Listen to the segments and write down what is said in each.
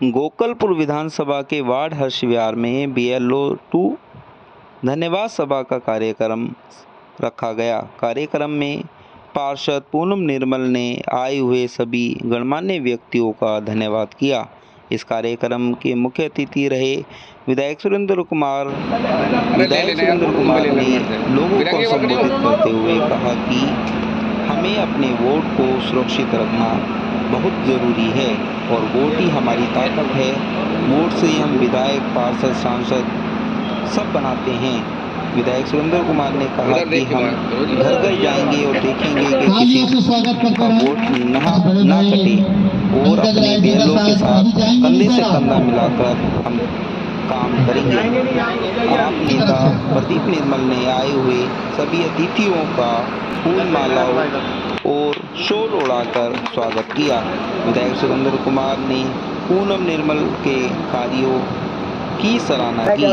गोकलपुर विधानसभा के वार्ड हर्ष विहार में BLO 2 धन्यवाद सभा का कार्यक्रम रखा गया। कार्यक्रम में पार्षद पूनम निर्मल ने आए हुए सभी गणमान्य व्यक्तियों का धन्यवाद किया। इस कार्यक्रम के मुख्य अतिथि रहे विधायक सुरेंद्र कुमार ने लोगों को संबोधित करते हुए कहा कि हमें अपने वोट को सुरक्षित रखना बहुत ज़रूरी है और वोट ही हमारी ताकत है। वोट से हम विधायक, पार्षद, सांसद सब बनाते हैं। विधायक सुरेंद्र कुमार ने कहा कि हम घर घर जाएंगे और देखेंगे कि किसी का वोट ना कटे और अपने BLO के साथ कंधे से कंधा मिलाकर हम काम करेंगे। आप नेता प्रदीप निर्मल ने आए हुए सभी अतिथियों का फूल मालाओं और शॉल उड़ाकर स्वागत किया। विधायक सुरेंद्र कुमार ने पूनम निर्मल के कार्यों की सराहना की।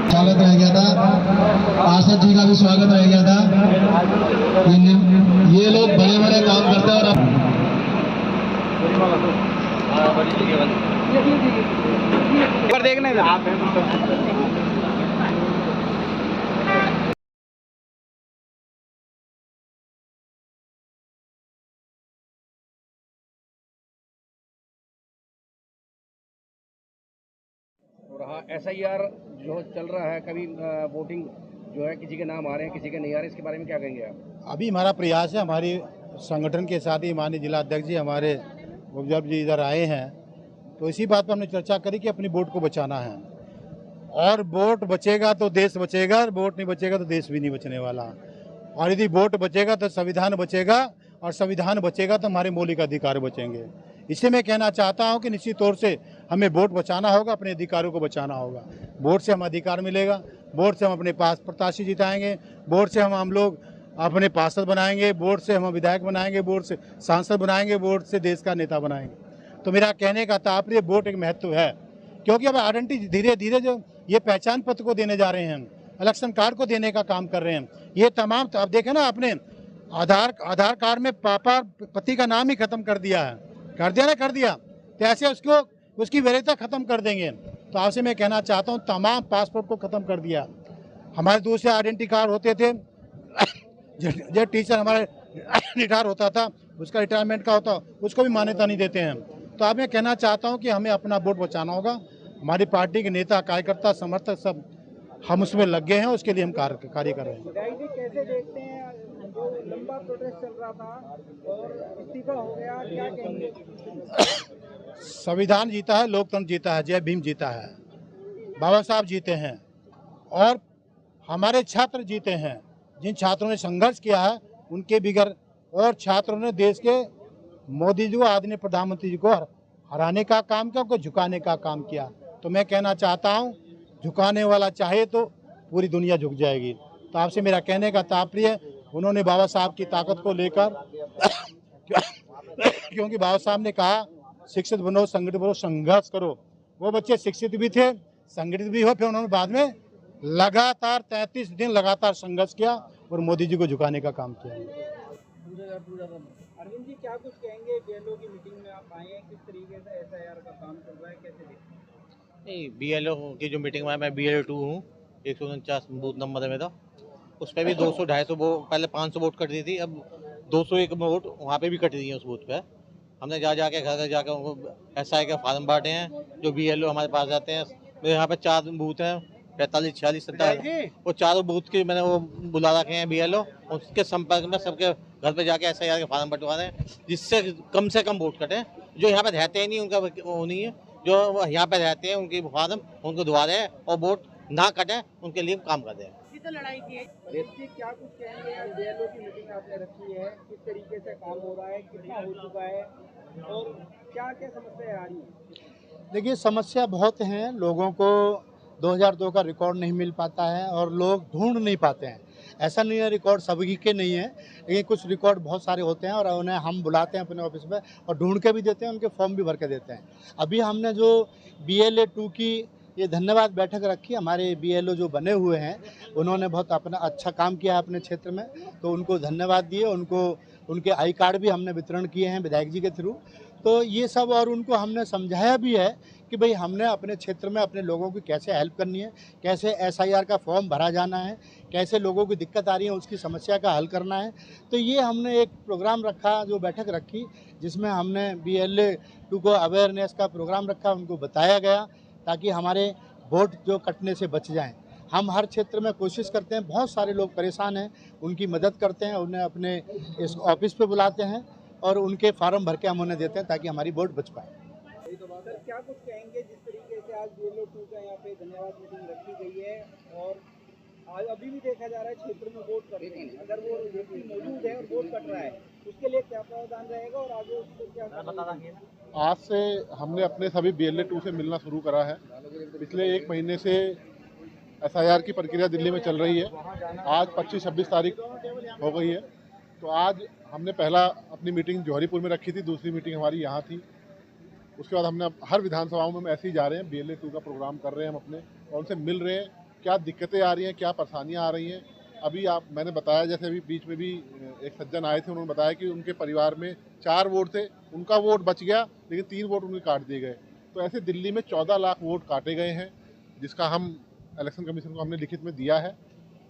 स्वागत रह गया था, पार्षद जी का भी स्वागत रह गया था। ये लोग बड़े बड़े काम करते हैं और देखने रहा SIR जो चल रहा है, कभी वोटिंग जो है किसी के नाम आ रहे हैं, किसी के नहीं आ रहे, इसके बारे में क्या कहेंगे आप? अभी हमारा प्रयास है, हमारी संगठन के साथ ही माननीय जिला अध्यक्ष जी हमारे उपजर्व जी इधर आए हैं, तो इसी बात पर हमने चर्चा करी कि अपनी वोट को बचाना है और वोट बचेगा तो देश बचेगा, वोट नहीं बचेगा तो देश भी नहीं बचने वाला। और यदि वोट बचेगा तो संविधान बचेगा और संविधान बचेगा तो हमारे मौलिक अधिकार बचेंगे। इसलिए मैं कहना चाहता हूं कि निश्चित तौर से हमें वोट बचाना होगा, अपने अधिकारों को बचाना होगा। वोट से हम अधिकार मिलेगा, वोट से हम अपने पास प्रत्याशी जिताएंगे, वोट से हम लोग अपने पार्षद बनाएंगे, वोट से हम विधायक बनाएंगे, वोट से सांसद बनाएंगे, वोट से देश का नेता बनाएंगे। तो मेरा कहने का तात्पर्य वोट एक महत्व है, क्योंकि अब आइडेंटिटी धीरे धीरे जो ये पहचान पत्र को देने जा रहे हैं, इलेक्शन कार्ड को देने का काम कर रहे हैं, ये तमाम अब देखें ना, अपने आधार कार्ड में पापा पति का नाम ही खत्म कर दिया है, कर दिया तो ऐसे उसकी वैधता खत्म कर देंगे। तो आपसे मैं कहना चाहता हूँ तमाम पासपोर्ट को खत्म कर दिया। हमारे दूसरे आइडेंटिटी कार्ड होते थे, जो टीचर हमारे रिटायर होता था उसका रिटायरमेंट का होता, उसको भी मान्यता नहीं देते हैं। तो आप मैं कहना चाहता हूँ कि हमें अपना वोट बचाना होगा। हमारी पार्टी के नेता, कार्यकर्ता, समर्थक सब हम उसमें लग गए हैं, उसके लिए हम कार्य कर रहे हैं। कैसे देखते हैं जो लंबा प्रोटेस्ट चल रहा था और इस्तीफा हो गया, क्या कहेंगे? संविधान जीता है, लोकतंत्र जीता है, जय भीम जीता है, बाबा साहब जीते हैं और हमारे छात्र जीते हैं। जिन छात्रों ने संघर्ष किया है उनके बिगड़ और छात्रों ने देश के मोदी जी को, आदरणीय प्रधानमंत्री जी को हराने का काम किया, उनको झुकाने का काम किया। तो मैं कहना चाहता हूं, झुकाने वाला चाहे तो पूरी दुनिया झुक जाएगी। तो आपसे मेरा कहने का तात्पर्य, उन्होंने बाबा साहब की ताकत को लेकर क्योंकि बाबा साहब ने कहा शिक्षित बनो, संगठित बनो, संघर्ष करो। वो बच्चे शिक्षित भी थे, संगठित भी हो, फिर उन्होंने बाद में लगातार 33 दिन लगातार संघर्ष किया और मोदी जी को झुकाने का काम किया। अरविंद जी, क्या कुछ कहेंगे? BLO की मीटिंग में आप आए हैं, किस तरीके से SIR का काम चल रहा है, कैसे देखते हैं? नहीं, BLO की जो मीटिंग में मैं BLO 2 हूँ, 149 बूथ नंबर है मेरा। उस पर भी 200-250 वोट, पहले 500 वोट कट दी थी, अब 201 वोट वहाँ पे भी कट दी है उस बूथ पे। हमने जाके घर घर जाकर उनको SI के फार्म बांटे हैं, जो BLO हमारे पास आते हैं। मेरे यहाँ पे 4 बूथ हैं, 45, 46, 47, वो चारों बूथ के मैंने वो बुला रखे हैं BLO, उसके संपर्क में सबके घर पे जाके SIR के फार्म बंटवा रहे हैं, जिससे कम से कम वोट कटें। जो यहाँ पे रहते ही नहीं, उनका वो नहीं है, जो यहाँ पे रहते हैं उनकी फार्म उनको दुआ रहे हैं और वोट ना कटें उनके लिए काम कर रहे हैं। लड़ाई की है, क्या कुछ कहेंगे? BLO की मीटिंग आपने रखी है, किस तरीके से काम हो रहा है, कितना हो चुका है और क्या क्या समस्याएं आ रही हैं? देखिए, समस्या बहुत हैं। लोगों को 2002 का रिकॉर्ड नहीं मिल पाता है और लोग ढूंढ नहीं पाते हैं। ऐसा नहीं है रिकॉर्ड सभी के नहीं है, लेकिन कुछ रिकॉर्ड बहुत सारे होते हैं और उन्हें हम बुलाते हैं अपने ऑफिस में और ढूंढ के भी देते हैं, उनके फॉर्म भी भर के देते हैं। अभी हमने जो BLA 2 की ये धन्यवाद बैठक रखी, हमारे BLO जो बने हुए हैं उन्होंने बहुत अपना अच्छा काम किया है अपने क्षेत्र में, तो उनको धन्यवाद दिए। उनको उनके आई कार्ड भी हमने वितरण किए हैं विधायक जी के थ्रू। तो ये सब, और उनको हमने समझाया भी है कि भाई हमने अपने क्षेत्र में अपने लोगों की कैसे हेल्प करनी है, कैसे SIR का फॉर्म भरा जाना है, कैसे लोगों की दिक्कत आ रही है उसकी समस्या का हल करना है। तो ये हमने एक प्रोग्राम रखा, जो बैठक रखी, जिसमें हमने BLA 2 को अवेयरनेस का प्रोग्राम रखा, उनको बताया गया ताकि हमारे वोट जो कटने से बच जाएं। हम हर क्षेत्र में कोशिश करते हैं, बहुत सारे लोग परेशान हैं, उनकी मदद करते हैं, उन्हें अपने इस ऑफिस पे बुलाते हैं और उनके फार्म भर के हम उन्हें देते हैं ताकि हमारी वोट बच पाए। सर, क्या कुछ कहेंगे जिस तरीके से आज BLO 2 का यहाँ पे धन्यवाद मीटिंग रखी गई है और आज अभी भी देखा जा रहा है क्षेत्र में वोट कट रहे हैं, अगर वो व्यक्ति मौजूद है और वोट कट रहा है उसके लिए क्या प्रावधान रहेगा और आगे उसको क्या? आज से हमने अपने सभी BLA 2 से मिलना शुरू करा है। पिछले 1 महीने से SIR की प्रक्रिया दिल्ली में चल रही है। आज 25-26 तारीख हो गई है, तो आज हमने पहला अपनी मीटिंग जौहरीपुर में रखी थी, दूसरी मीटिंग हमारी यहाँ थी। उसके बाद हमने हर विधानसभाओं में हम ऐसे ही जा रहे हैं, BLA 2 का प्रोग्राम कर रहे हैं हम अपने, और उनसे मिल रहे हैं, क्या दिक्कतें आ रही हैं, क्या परेशानियाँ आ रही हैं। अभी मैंने बताया, जैसे अभी बीच में भी एक सज्जन आए थे, उन्होंने बताया कि उनके परिवार में 4 वोट थे, उनका वोट बच गया लेकिन 3 वोट उनके काट दिए गए। तो ऐसे दिल्ली में 14 लाख वोट काटे गए हैं, जिसका हम इलेक्शन कमीशन को हमने लिखित में दिया है।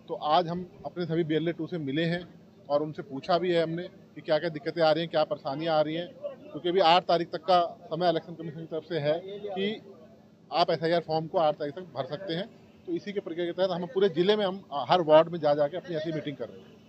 तो आज हम अपने सभी BLA 2 से मिले हैं और उनसे पूछा भी है हमने कि क्या क्या दिक्कतें आ रही हैं, क्या परेशानियाँ आ रही हैं, क्योंकि अभी 8 तारीख तक का समय इलेक्शन कमीशन की तरफ से है कि आप SIR फॉर्म को 8 तारीख तक भर सकते हैं। तो इसी के प्रक्रिया के तहत हम पूरे ज़िले में हम हर वार्ड में जा जाके अपनी ऐसी मीटिंग कर रहे हैं।